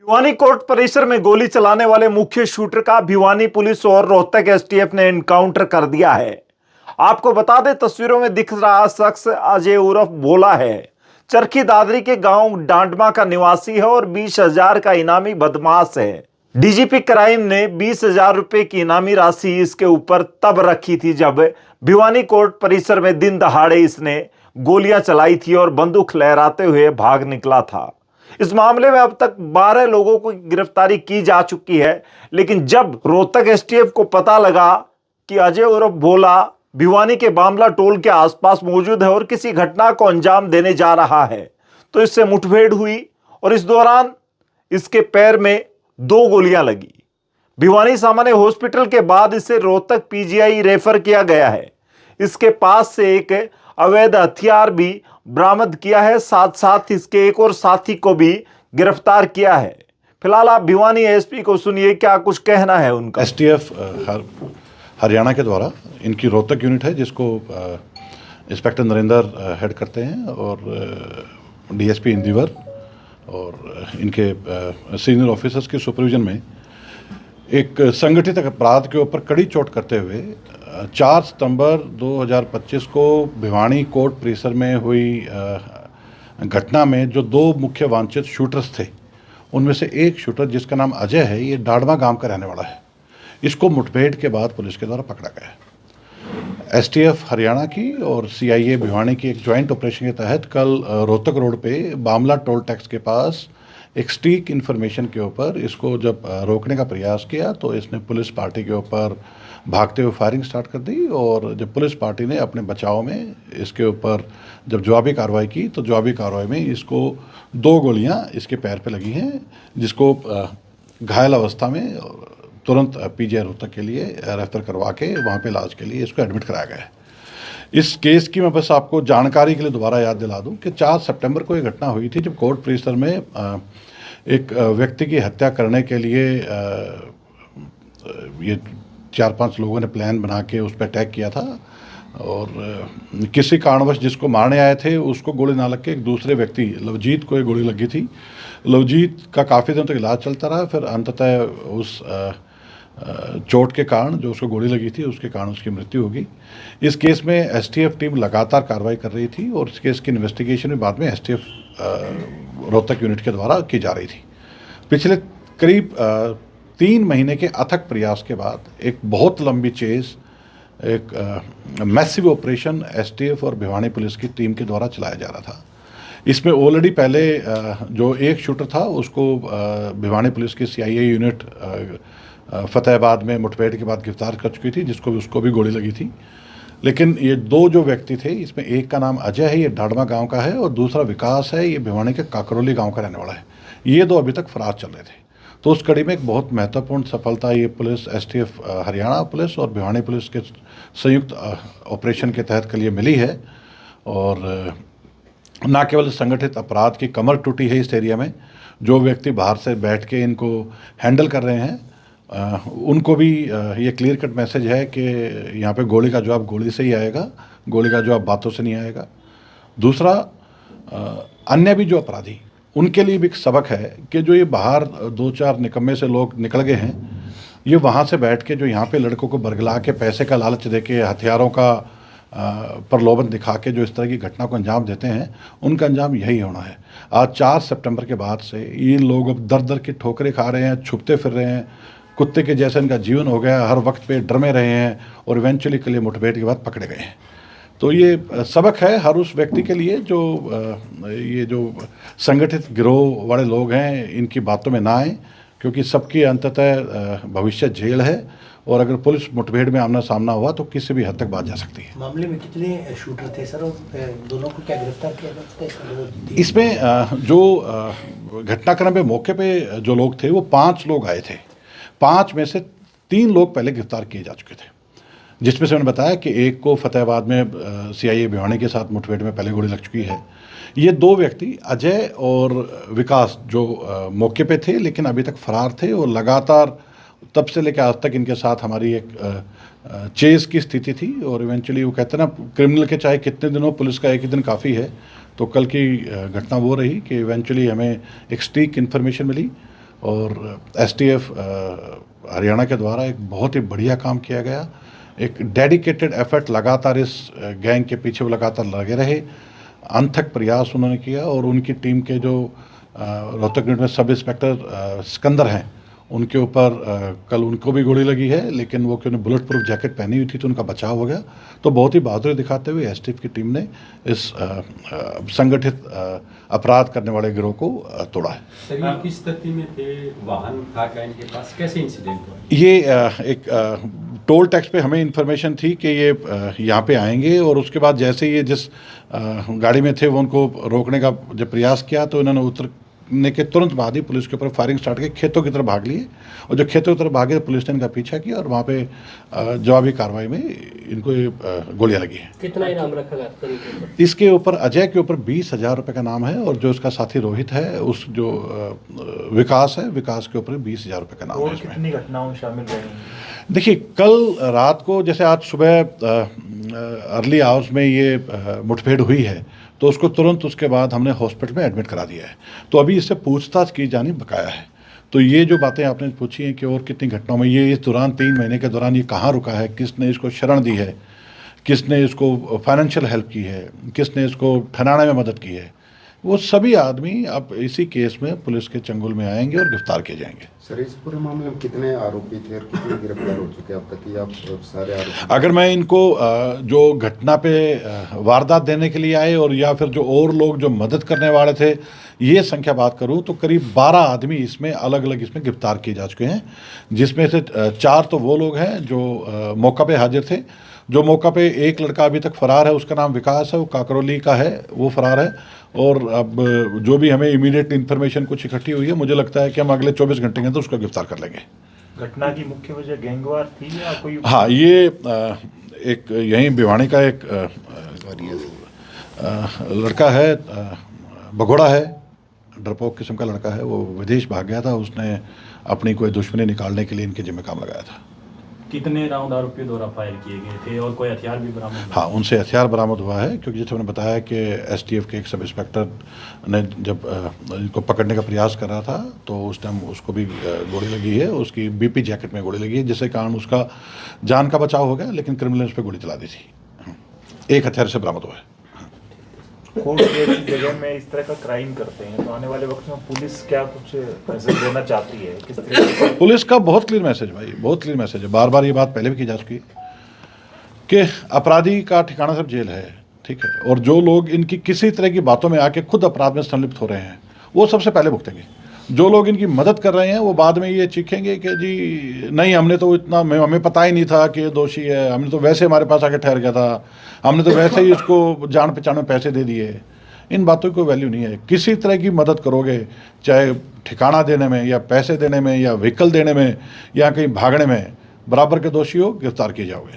Bhiwani court परिसर में गोली चलाने वाले मुख्य शूटर का भिवानी पुलिस और रोहतक एसटीएफ ने एनकाउंटर कर दिया है। आपको बता दें, तस्वीरों में दिख रहा शख्स अजय उर्फ भोला है। चरखी दादरी के गांव डांडमा का निवासी है और 20,000 का इनामी बदमाश है। डीजीपी क्राइम ने 20,000 रुपए की इनामी राशि इसके ऊपर तब रखी थी जब भिवानी कोर्ट परिसर में दिन दहाड़े इसने गोलियां चलाई थी और बंदूक लहराते हुए भाग निकला था। इस मामले में अब तक 12 लोगों को गिरफ्तारी की जा चुकी है, लेकिन जब रोहतक एसटीएफ को पता लगा कि अजय उर्फ भोला भिवानी के बामला टोल के आसपास मौजूद है और किसी घटना को अंजाम देने जा रहा है, तो इससे मुठभेड़ हुई और इस दौरान इसके पैर में 2 गोलियां लगी। भिवानी सामान्य हॉस्पिटल के बाद इसे रोहतक पीजीआई रेफर किया गया है। इसके पास से एक अवैध हथियार भी बरामद किया है, साथ साथ इसके एक और साथी को भी गिरफ्तार किया है। फिलहाल आप भिवानी एसपी को सुनिए, क्या कुछ कहना है उनका। एसटीएफ हरियाणा के द्वारा इनकी रोहतक यूनिट है जिसको इंस्पेक्टर नरेंद्र हेड करते हैं और डीएसपी इंदिवर और इनके सीनियर ऑफिसर्स के सुपरविजन में एक संगठित अपराध के ऊपर कड़ी चोट करते हुए 4 सितंबर 2025 को भिवानी कोर्ट परिसर में हुई घटना में जो 2 मुख्य वांछित शूटर्स थे, उनमें से एक शूटर जिसका नाम अजय है, ये डाडमा गांव का रहने वाला है। इसको मुठभेड़ के बाद पुलिस के द्वारा पकड़ा गया। एसटीएफ हरियाणा की और सीआईए भिवानी की एक ज्वाइंट ऑपरेशन के तहत कल रोहतक रोड पे बामला टोल टैक्स के पास एक स्टीक इन्फॉर्मेशन के ऊपर इसको जब रोकने का प्रयास किया तो इसने पुलिस पार्टी के ऊपर भागते हुए फायरिंग स्टार्ट कर दी और जब पुलिस पार्टी ने अपने बचाव में इसके ऊपर जब जवाबी कार्रवाई की तो जवाबी कार्रवाई में इसको 2 गोलियां इसके पैर पे लगी हैं, जिसको घायल अवस्था में तुरंत पीजीआई रोहतक के लिए रेफर करवा के वहाँ पे इलाज के लिए इसको एडमिट कराया गया है। इस केस की मैं बस आपको जानकारी के लिए दोबारा याद दिला दूं कि 4 सितंबर को ये घटना हुई थी जब कोर्ट परिसर में एक व्यक्ति की हत्या करने के लिए ये 4-5 लोगों ने प्लान बना के उस पर अटैक किया था और किसी कारणवश जिसको मारने आए थे उसको गोली ना लग के एक दूसरे व्यक्ति लवजीत को एक गोली लगी थी। लवजीत का काफ़ी दिन तक इलाज चलता रहा, फिर अंततः उस चोट के कारण जो उसको गोली लगी थी उसके कारण उसकी मृत्यु होगी। इस केस में एसटीएफ टीम लगातार कार्रवाई कर रही थी और इस केस की इन्वेस्टिगेशन भी बाद में एसटीएफ रोहतक यूनिट के द्वारा की जा रही थी। पिछले करीब 3 महीने के अथक प्रयास के बाद एक बहुत लंबी चेज, एक मैसिव ऑपरेशन एसटीएफ और भिवानी पुलिस की टीम के द्वारा चलाया जा रहा था। इसमें ऑलरेडी पहले जो एक शूटर था उसको भिवानी पुलिस की सीआईए यूनिट फतेहाबाद में मुठभेड़ के बाद गिरफ्तार कर चुकी थी, उसको भी गोली लगी थी। लेकिन ये 2 जो व्यक्ति थे, इसमें एक का नाम अजय है, ये डाडमा गांव का है, और दूसरा विकास है, ये भिवानी के काकरोली गांव का रहने वाला है। ये 2 अभी तक फरार चल रहे थे। तो उस कड़ी में एक बहुत महत्वपूर्ण सफलता ये पुलिस एसटीएफ हरियाणा पुलिस और भिवानी पुलिस के संयुक्त ऑपरेशन के तहत कल ये मिली है। और न केवल संगठित अपराध की कमर टूटी है इस एरिया में, जो व्यक्ति बाहर से बैठ के इनको हैंडल कर रहे हैं उनको भी ये क्लियर कट मैसेज है कि यहाँ पे गोली का जवाब गोली से ही आएगा, गोली का जवाब बातों से नहीं आएगा। दूसरा, अन्य भी जो अपराधी, उनके लिए भी एक सबक है कि जो ये बाहर 2-4 निकम्मे से लोग निकल गए हैं, ये वहाँ से बैठ के जो यहाँ पे लड़कों को बरगला के पैसे का लालच दे के हथियारों का प्रलोभन दिखा के जो इस तरह की घटना को अंजाम देते हैं, उनका अंजाम यही होना है। आज 4 सितंबर के बाद से ये लोग अब दर की ठोकरें खा रहे हैं, छुपते फिर रहे हैं, कुत्ते के जैसे इनका जीवन हो गया, हर वक्त पे डर में रहे हैं और इवेंचुअली कल मुठभेड़ के बाद पकड़े गए हैं। तो ये सबक है हर उस व्यक्ति के लिए जो ये जो संगठित गिरोह वाले लोग हैं, इनकी बातों में ना आए, क्योंकि सबकी अंततः भविष्य जेल है और अगर पुलिस मुठभेड़ में आमना सामना हुआ तो किसी भी हद तक बात जा सकती है। मामले में कितने शूटर थे सर और दोनों को क्या गिरफ्तार किया जा सकता है? इसमें जो घटनाक्रम पे मौके पे जो लोग थे वो 5 लोग आए थे। 5 में से 3 लोग पहले गिरफ्तार किए जा चुके थे, जिसमें से मैंने बताया कि एक को फतेहाबाद में सीआईए भिवानी के साथ मुठभेड़ में पहले गोली लग चुकी है। ये 2 व्यक्ति अजय और विकास जो मौके पे थे लेकिन अभी तक फरार थे और लगातार तब से लेकर आज तक इनके साथ हमारी एक चेज़ की स्थिति थी और इवेंचुअली वो कहते हैं ना, क्रिमिनल के चाहे कितने दिन हो, पुलिस का एक ही दिन काफ़ी है। तो कल की घटना वो रही कि इवेंचुअली हमें एक स्टीक इन्फॉर्मेशन मिली और एसटीएफ हरियाणा के द्वारा एक बहुत ही बढ़िया काम किया गया। एक डेडिकेटेड एफर्ट लगातार इस गैंग के पीछे वो लगातार लगे रहे, अनथक प्रयास उन्होंने किया और उनकी टीम के जो रोहतक यूनिट में सब इंस्पेक्टर सिकंदर हैं, उनके ऊपर कल उनको भी गोली लगी है, लेकिन वो कि उन्हें बुलेट प्रूफ जैकेट पहनी हुई थी तो उनका बचाव हो गया। तो बहुत ही बहादुरी दिखाते हुए एसटीएफ की टीम ने इस संगठित अपराध करने वाले गिरोह को तोड़ा है। सर ये किस स्थिति में थे, वाहन था क्या इनके पास, कैसे इंसिडेंट हुआ? ये एक टोल टैक्स पे हमें इन्फॉर्मेशन थी कि ये यहाँ पे आएंगे और उसके बाद जैसे ये जिस गाड़ी में थे वो उनको रोकने का जब प्रयास किया तो इन्होंने उतरने के तुरंत बाद ही पुलिस के ऊपर फायरिंग स्टार्ट की, खेतों की तरफ भाग लिए और जब खेतों की तरफ भागे तो पुलिस ने इनका पीछा किया और वहाँ पे जवाबी कार्रवाई में इनको गोलियाँ लगी हैं। कितना इनाम रखा गया था इनके ऊपर? इसके ऊपर अजय के ऊपर 20,000 रुपये का नाम है और जो उसका साथी रोहित है, उस जो विकास है, विकास के ऊपर 20,000 रुपये का नाम है। और कितनी घटनाओं में शामिल रहेंगी? देखिए, कल रात को जैसे आज सुबह अर्ली आवर्स में ये मुठभेड़ हुई है तो उसको तुरंत उसके बाद हमने हॉस्पिटल में एडमिट करा दिया है। तो अभी इससे पूछताछ की जानी बकाया है। तो ये जो बातें आपने पूछी हैं कि और कितनी घटनाओं में ये इस दौरान 3 महीने के दौरान ये कहाँ रुका है, किसने इसको शरण दी है, किसने इसको फाइनेंशियल हेल्प की है, किसने इसको ठहराने में मदद की है, वो सभी आदमी अब इसी केस में पुलिस के चंगुल में आएंगे और गिरफ्तार किए जाएंगे। सर इस पूरे मामले में कितने आरोपी थे और कितने गिरफ्तार हो चुके हैं अब तक? आप सारे आरोपी, अगर मैं इनको जो घटना पे वारदात देने के लिए आए और या फिर जो और लोग जो मदद करने वाले थे, ये संख्या बात करूं तो करीब 12 आदमी इसमें अलग अलग इसमें गिरफ्तार किए जा चुके हैं, जिसमें से 4 तो वो लोग हैं जो मौका पे हाजिर थे। जो मौका पे एक लड़का अभी तक फरार है, उसका नाम विकास है, वो काकरोली का है, वो फरार है। और अब जो भी हमें इमीडिएट इन्फॉर्मेशन कुछ इकट्ठी हुई है, मुझे लगता है कि हम अगले 24 घंटे के अंदर उसको गिरफ्तार कर लेंगे। घटना की मुख्य वजह गैंगवार थी या कोई? हाँ, ये एक यहीं भिवानी का एक लड़का है, भगोड़ा है, डरपोक किस्म का लड़का है, वो विदेश भाग गया था। उसने अपनी कोई दुश्मनी निकालने के लिए इनके जिम्मे काम लगाया था। कितने राउंड आरोपियों द्वारा फायर किए गए थे और कोई हथियार भी बरामद हुआ? हाँ, उनसे हथियार बरामद हुआ है, क्योंकि जैसे मैंने बताया कि एसटीएफ के एक सब इंस्पेक्टर ने जब इनको पकड़ने का प्रयास कर रहा था तो उस टाइम उसको भी गोली लगी है, उसकी बीपी जैकेट में गोली लगी है, जिससे कारण उसका जान का बचाव हो गया, लेकिन क्रिमिनल ने उस पर गोली चला दी थी। एक हथियार से बरामद हुआ है। कोर्ट के जगह में इस तरह का क्राइम करते हैं तो आने वाले वक्त में पुलिस क्या कुछ मैसेज देना चाहती है? किस तरीके से? पुलिस का बहुत क्लियर मैसेज भाई, बहुत क्लियर मैसेज है। बार बार ये बात पहले भी की जा चुकी है कि अपराधी का ठिकाना सिर्फ जेल है, ठीक है, और जो लोग इनकी किसी तरह की बातों में आके खुद अपराध में संलिप्त हो रहे हैं वो सबसे पहले भुगतेंगे। जो लोग इनकी मदद कर रहे हैं वो बाद में ये चीखेंगे कि जी नहीं, हमने तो इतना, हमें पता ही नहीं था कि ये दोषी है, हमने तो वैसे हमारे पास आके ठहर गया था, हमने तो वैसे ही इसको जान पहचान में पैसे दे दिए। इन बातों की कोई वैल्यू नहीं है। किसी तरह की मदद करोगे, चाहे ठिकाना देने में या पैसे देने में या व्हीकल देने में या कहीं भागने में, बराबर के दोषी हो गिरफ्तार किए जाओगे।